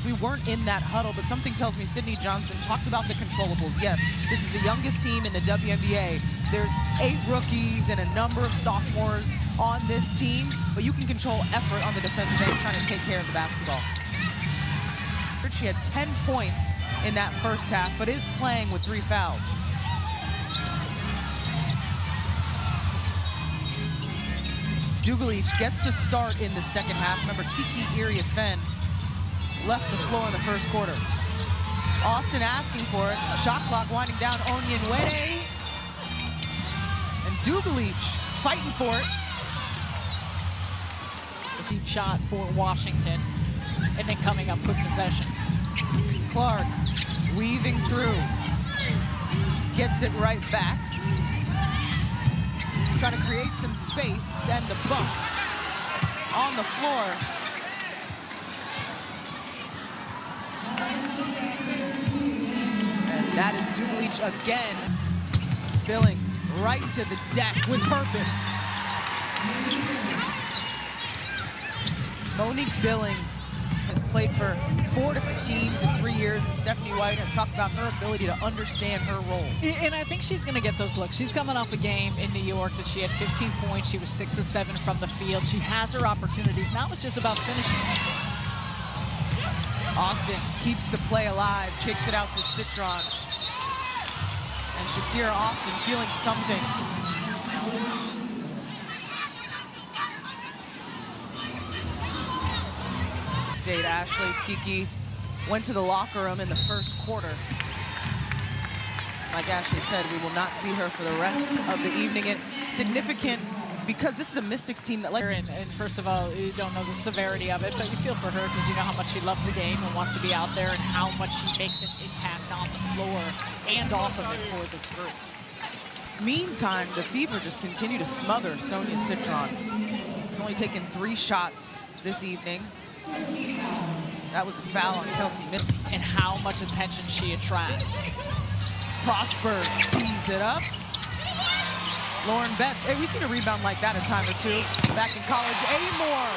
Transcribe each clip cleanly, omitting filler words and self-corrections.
We weren't in that huddle, but something tells me Sydney Johnson talked about the controllables. Yes, this is the youngest team in the WNBA. There's 8 rookies and a number of sophomores on this team, but you can control effort on the defensive end trying to take care of the basketball. She had 10 points in that first half, but is playing with 3 fouls. Dugalich gets to start in the second half. Remember, Kiki Iriafen left the floor in the first quarter. Austin asking for it. Shot clock winding down. Onyenwere. And Dugalich fighting for it. A deep shot for Washington. And then coming up quick possession. Clark weaving through. Gets it right back. Trying to create some space, and the bump on the floor. And that is Dugalich again. Billings right to the deck with purpose. Monique Billings has played for 4 different teams in 3 years, and Stephanie White has talked about her ability to understand her role. And I think she's going to get those looks. She's coming off a game in New York that she had 15 points. She was 6 of 7 from the field. She has her opportunities. Now it's just about finishing. Austin keeps the play alive, kicks it out to Citron. And Shakira Austin feeling something. Date Ashley, Kiki went to the locker room in the first quarter. Like Ashley said, we will not see her for the rest of the evening. It's significant because this is a Mystics team that and first of all, you don't know the severity of it, but you feel for her because you know how much she loves the game and wants to be out there and how much she makes an impact on the floor and off of it for this group. Meantime, the Fever just continue to smother Sonia Citron. She's only taken 3 shots this evening. That was a foul on Kelsey Mitchell. And how much attention she attracts. Prosper tees it up. Lauren Betts. Hey, we've seen a rebound like that a time or 2 back in college. Amore.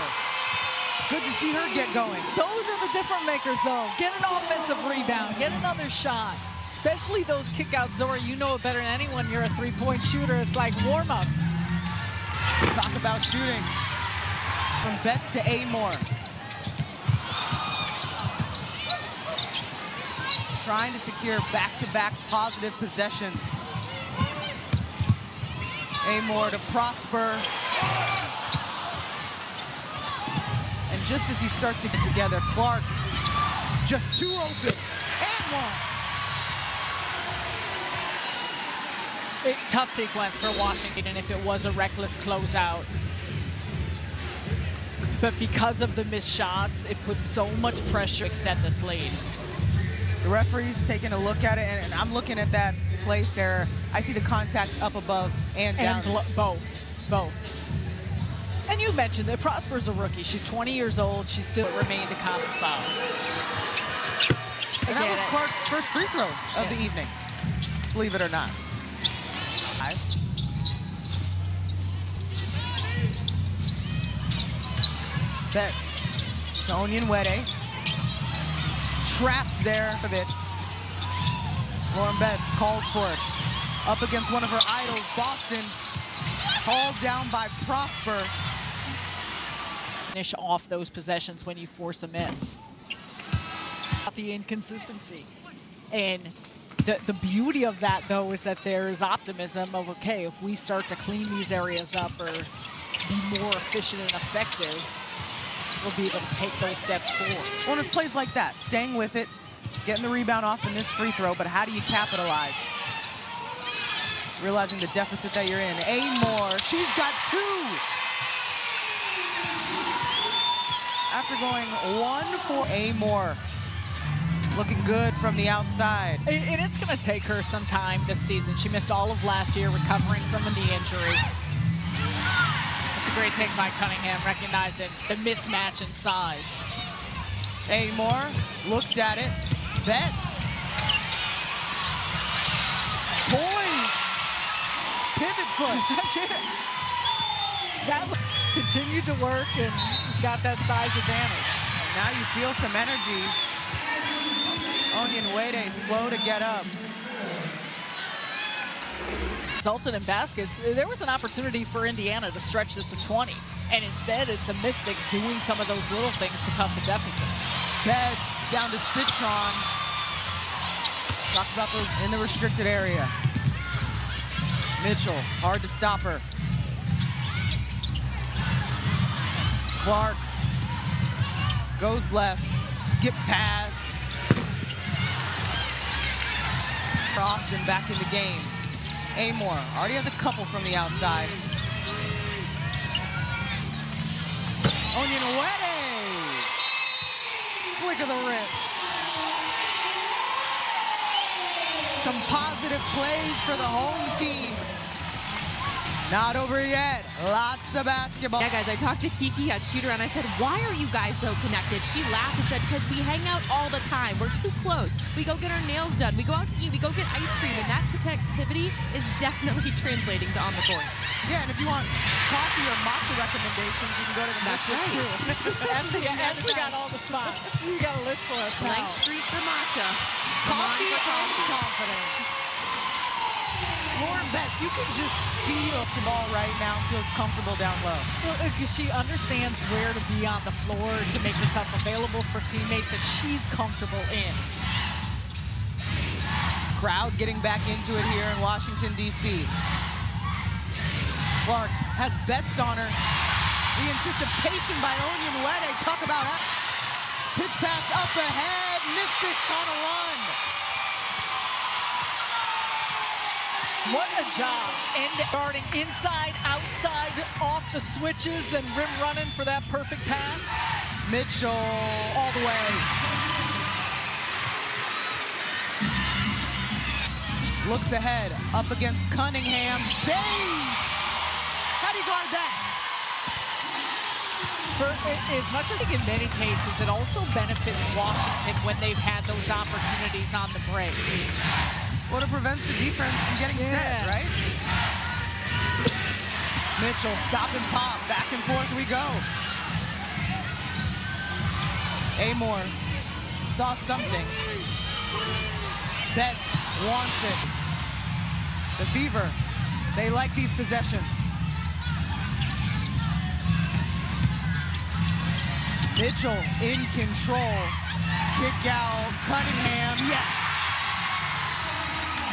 Good to see her get going. Those are the difference makers, though. Get an offensive rebound. Get another shot. Especially those kickouts, Zora. You know it better than anyone. You're a 3-point shooter. It's like warm-ups. Talk about shooting. From Betts to Amore. Trying to secure back-to-back positive possessions. Amore to Prosper. And just as you start to get together, Clark just 2 open and 1. Tough sequence for Washington if it was a reckless closeout. But because of the missed shots, it puts so much pressure to extend this lead. The referee's taking a look at it, and I'm looking at that play, Sarah. I see the contact up above and down. Both. And you mentioned that Prosper's a rookie. She's 20 years old. She still remained a common foul. And that was Clark's first free throw of the evening, believe it or not. Betts to Onyenwere. Trapped there a bit. Lauren Betts calls for it. Up against one of her idols, Boston. Hauled down by Prosper. Finish off those possessions when you force a miss. The inconsistency. And the beauty of that, though, is that there is optimism of, okay, if we start to clean these areas up or be more efficient and effective, we'll be able to take those steps forward. Well, it's plays like that, staying with it, getting the rebound off the missed free throw, but how do you capitalize? Realizing the deficit that you're in. Amore, she's got 2. After going 1 for Amore. Looking good from the outside. And it's going to take her some time this season. She missed all of last year recovering from a knee injury. That's a great take by Cunningham, recognizing the mismatch in size. Amore looked at it. Betts. Poise. Pivot foot. That continued to work, and he's got that size advantage. Now you feel some energy Onyenwere slow to get up. Resulted in baskets. There was an opportunity for Indiana to stretch this to 20, and instead it's the Mystics doing some of those little things to cut the deficit. Betts down to Citron. Talked about those in the restricted area. Mitchell, hard to stop her. Clark goes left, skip pass. Austin back in the game. Amor already has a couple from the outside. Onyenwere, flick of the wrist. Some positive plays for the home team. Not over yet. Lots of basketball. Yeah, guys, I talked to Kiki at shoot around. I said, why are you guys so connected? She laughed and said, because we hang out all the time. We're too close. We go get our nails done. We go out to eat. We go get ice cream. And that connectivity is definitely translating to on the court. Yeah, and if you want coffee or matcha recommendations, you can go to the Mystics too. Ashley got all the spots. You got a list for us now. Blank Street for matcha. Coffee and confidence. Lauren Betts, you can just feel the ball right now, feels comfortable down low. Well, because she understands where to be on the floor to make herself available for teammates that she's comfortable in. Crowd getting back into it here in Washington, D.C. Clark has Betts on her. The anticipation by Onyenwere, talk about that. Pitch pass up ahead, Mystics on a run. What a job. And starting inside, outside, off the switches, then rim running for that perfect pass. Mitchell all the way. Looks ahead, up against Cunningham. Saves! How do you guard that? For as much as in many cases, it also benefits Washington when they've had those opportunities on the break. Well, it prevents the defense from getting set, right? Mitchell, stop and pop, back and forth we go. Amor saw something. Betts wants it. The Fever, they like these possessions. Mitchell in control. Kick out, Cunningham, yes.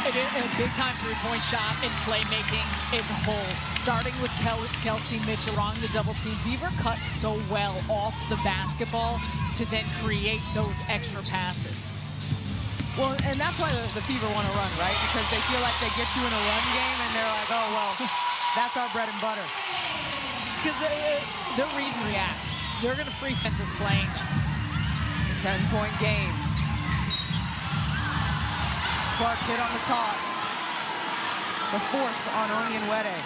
A big-time three-point shot in playmaking as a whole. Starting with Kelsey Mitchell, wrong the double team. Fever cut so well off the basketball to then create those extra passes. Well, and that's why the Fever want to run, right? Because they feel like they get you in a run game, and they're like, oh, well, that's our bread and butter. Because they're read and react. They're going to free fences playing. 10-point game. Clark hit on the toss. The fourth on Onyenwere.